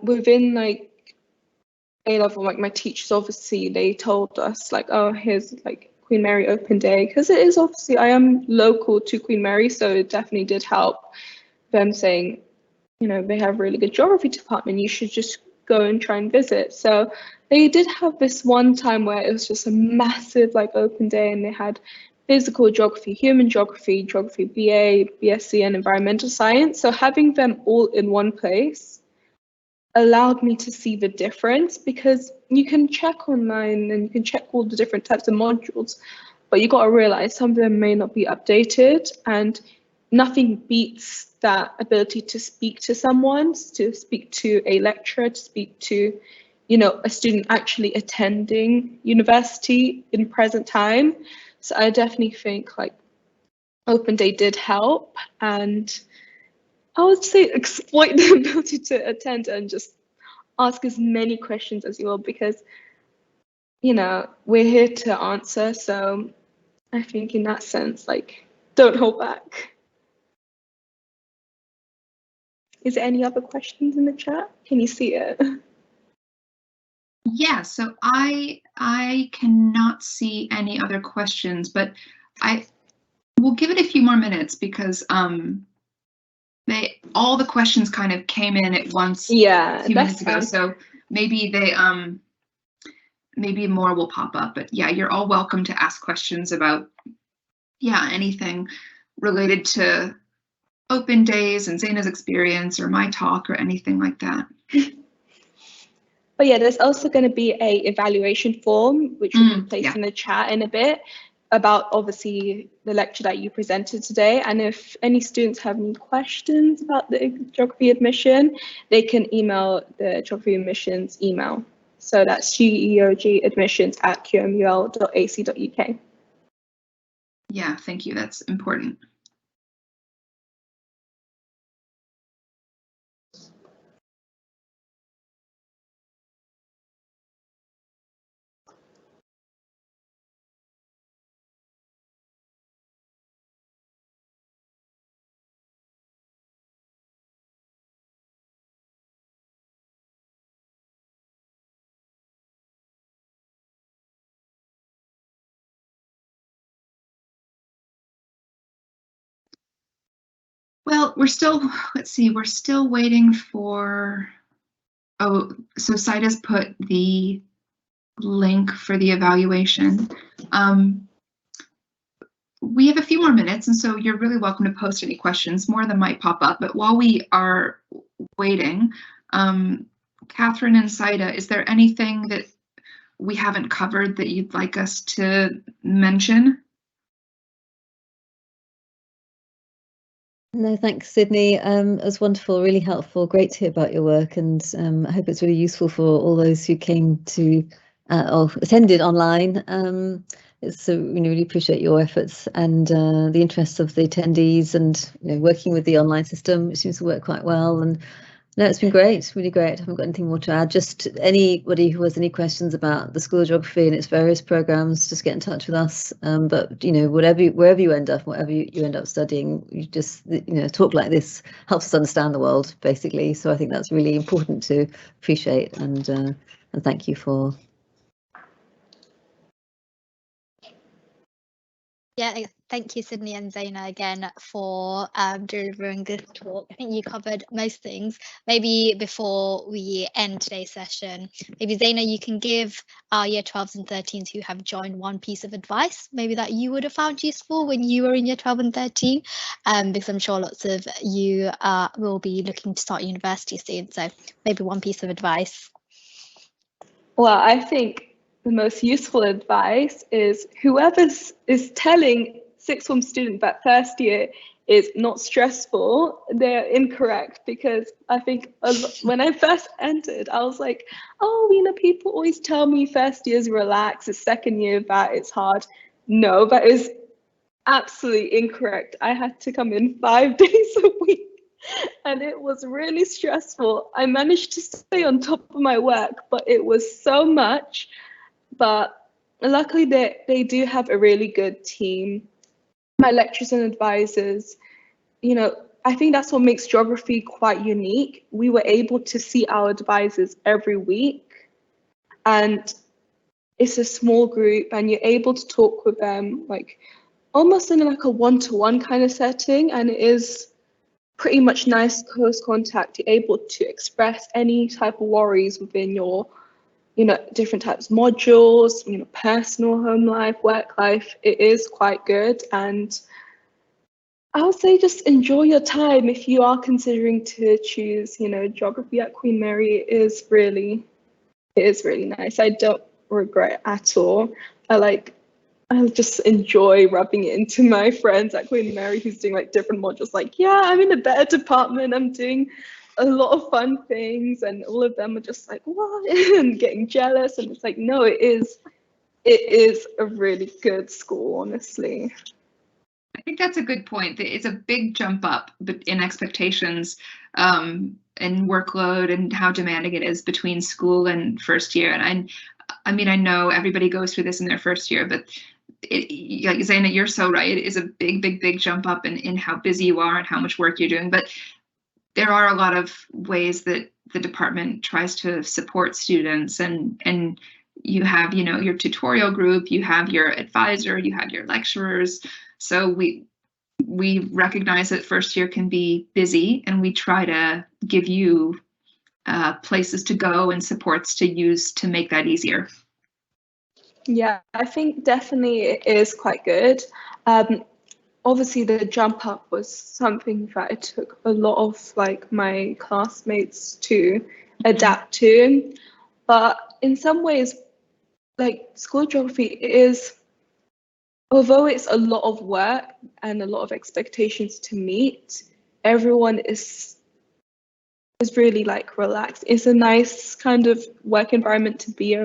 within like A-level, like my teachers, obviously they told us like, oh, here's like Queen Mary open day, because it is obviously, I am local to Queen Mary, so it definitely did help them saying, you know, they have a really good geography department, you should just go and try and visit. So they did have this one time where it was just a massive like open day, and they had physical geography, human geography, geography BA, BSc, and environmental science. So having them all in one place allowed me to see the difference, because you can check online and you can check all the different types of modules, but you got to realize some of them may not be updated, and nothing beats that ability to speak to someone, to speak to a lecturer, to speak to, you know, a student actually attending university in present time. So I definitely think like Open Day did help, and I would say exploit the ability to attend and just ask as many questions as you will, because, you know, we're here to answer. So I think in that sense, like, don't hold back. Is there any other questions in the chat? Can you see it? Yeah, so I cannot see any other questions, but I will give it a few more minutes because all the questions kind of came in at once Yeah, a few minutes ago, fine. so maybe maybe more will pop up. But yeah, you're all welcome to ask questions about anything related to Open Days and Zaina's experience or my talk or anything like that. But yeah, there's also going to be a evaluation form, which will be placed in the chat in a bit, about obviously the lecture that you presented today. And if any students have any questions about the geography admission, they can email the geography admissions email. So that's geogadmissions@qmul.ac.uk. Yeah, thank you. That's important. Well, we're still, let's see, we're still waiting for, oh, so Saida's put the link for the evaluation. We have a few more minutes, and so you're really welcome to post any questions. More of them might pop up, but while we are waiting, Catherine and Saida, is there anything that we haven't covered that you'd like us to mention? No, thanks, Sydney. It was wonderful, really helpful. Great to hear about your work, and I hope it's really useful for all those who came to or attended online. So we really appreciate your efforts and the interests of the attendees, and working with the online system, which seems to work quite well. And no, it's been great, really great. I haven't got anything more to add. Just anybody who has any questions about the School of Geography and its various programs, just get in touch with us. But wherever you end up, whatever you end up studying, you just talk like this helps us understand the world, basically. So I think that's really important to appreciate, and thank you for. Yeah, thank you, Sydney and Zaina, again for delivering this talk. I think you covered most things. Maybe before we end today's session, maybe Zaina, you can give our year 12s and 13s who have joined one piece of advice, maybe that you would have found useful when you were in year 12 and 13, because I'm sure lots of you will be looking to start university soon. So maybe one piece of advice. Well, I think the most useful advice is whoever is telling sixth form students that first year is not stressful, they're incorrect, because I think when I first entered, I was like, oh, people always tell me first year is relaxed, the second year that it's hard. No, that is absolutely incorrect. I had to come in 5 days a week, and it was really stressful. I managed to stay on top of my work, but it was so much. But luckily they do have a really good team. My lecturers and advisors, I think that's what makes geography quite unique. We were able to see our advisors every week, and it's a small group, and you're able to talk with them like almost in like a one-to-one kind of setting, and it is pretty much nice close contact. You're able to express any type of worries within your different types of modules, personal, home life, work life. It is quite good, and I would say just enjoy your time if you are considering to choose, geography at Queen Mary. It is really nice. I don't regret at all. I just enjoy rubbing it into my friends at Queen Mary who's doing like different modules. Like, yeah, I'm in a better department. I'm doing a lot of fun things, and all of them are just like, what? And getting jealous, and it's like, no, it is a really good school, honestly. I think that's a good point. It's a big jump up in expectations and workload and how demanding it is between school and first year. And I mean, I know everybody goes through this in their first year, but like Zaina, you're so right. It is a big jump up in how busy you are and how much work you're doing. But there are a lot of ways that the department tries to support students, and you have, you know, your tutorial group, you have your advisor, you have your lecturers. So we recognize that first year can be busy, and we try to give you places to go and supports to use to make that easier. Yeah, I think definitely it is quite good. Obviously the jump up was something that it took a lot of like my classmates to adapt to, but in some ways, like school geography is, although it's a lot of work and a lot of expectations to meet, everyone is really like relaxed. It's a nice kind of work environment to be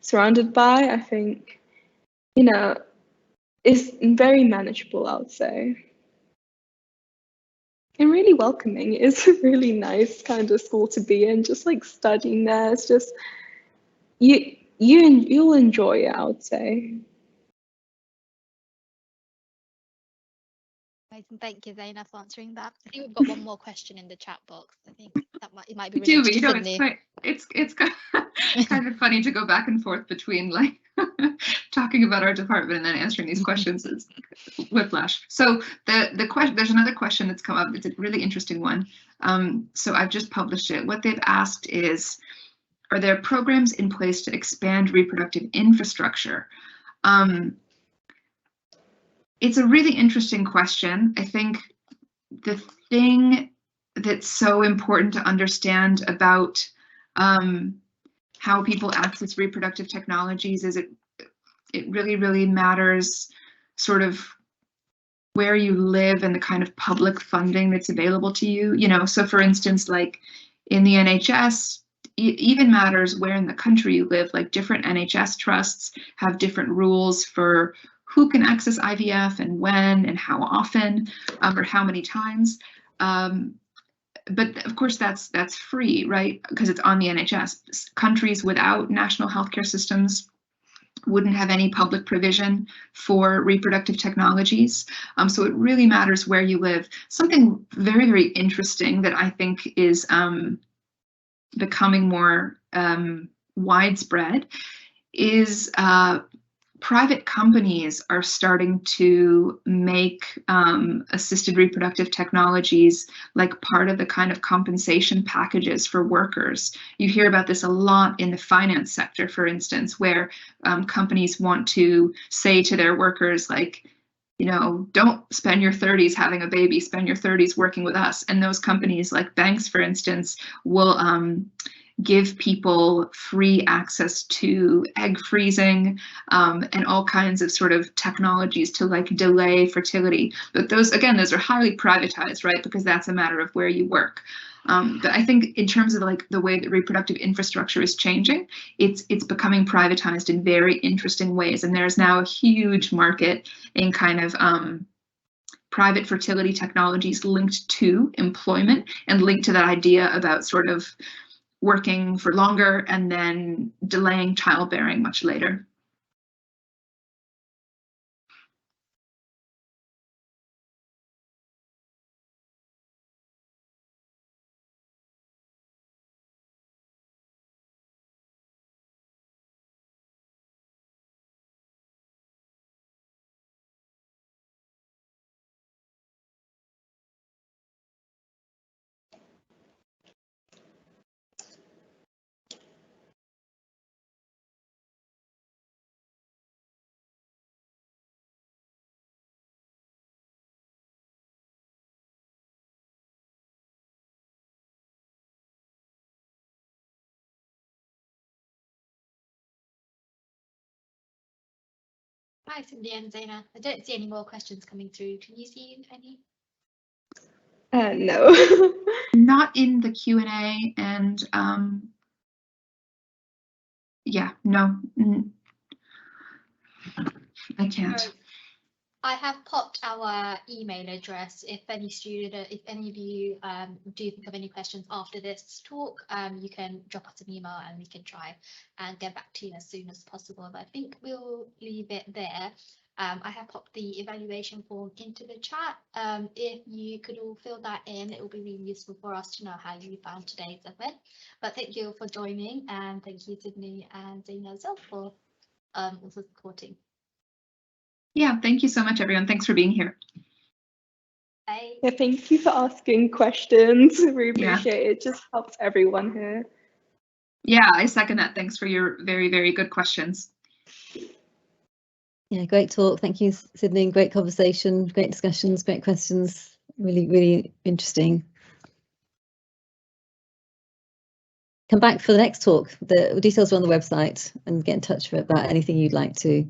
surrounded by. I think, you know, it's very manageable, I would say. And really welcoming. It's a really nice kind of school to be in, just like studying there. It's just, you'll enjoy it, I would say. Amazing. Thank you, Zaina, for answering that. I think we've got one more question in the chat box. I think that it might be We do, related you to know, Sydney. it's kind of funny to go back and forth between like talking about our department and then answering these questions. It's whiplash. So the question, there's another question that's come up. It's a really interesting one. So I've just published it. What they've asked is, are there programs in place to expand reproductive infrastructure? It's a really interesting question. I think the thing that's so important to understand about how people access reproductive technologies is it really matters sort of where you live and the kind of public funding that's available to you. You know, so for instance, like in the NHS, it even matters where in the country you live. Like different NHS trusts have different rules for who can access IVF and when and how often, or how many times. But of course, that's free, right? Because it's on the NHS. Countries without national healthcare systems wouldn't have any public provision for reproductive technologies. So it really matters where you live. Something very interesting that I think is becoming more widespread is private companies are starting to make assisted reproductive technologies like part of the kind of compensation packages for workers. You hear about this a lot in the finance sector, for instance, where companies want to say to their workers, like, you know, don't spend your 30s having a baby, spend your 30s working with us. And those companies, like banks, for instance, will give people free access to egg freezing and all kinds of sort of technologies to like delay fertility. But those, again, those are highly privatized, right? Because that's a matter of where you work. But I think in terms of like the way that reproductive infrastructure is changing, it's becoming privatized in very interesting ways. And there's now a huge market in kind of private fertility technologies linked to employment and linked to that idea about sort of working for longer and then delaying childbearing much later. Hi, Cindy and Zaina. I don't see any more questions coming through. Can you see any? No. Not in the Q&A, and yeah, no, I can't. I have popped our email address. If any of you do think of any questions after this talk, you can drop us an email and we can try and get back to you as soon as possible. But I think we'll leave it there. I have popped the evaluation form into the chat. If you could all fill that in, it will be really useful for us to know how you found today's event. But thank you for joining, and thank you, Sydney and Zaina, as well, for also supporting. Yeah, thank you so much, everyone. Thanks for being here. Bye. Yeah, thank you for asking questions. We appreciate Yeah. it. It just helps everyone here. Yeah, I second that. Thanks for your very, very good questions. Yeah, great talk. Thank you, Sydney. Great conversation, great discussions, great questions. Really, really interesting. Come back for the next talk. The details are on the website, and get in touch about anything you'd like to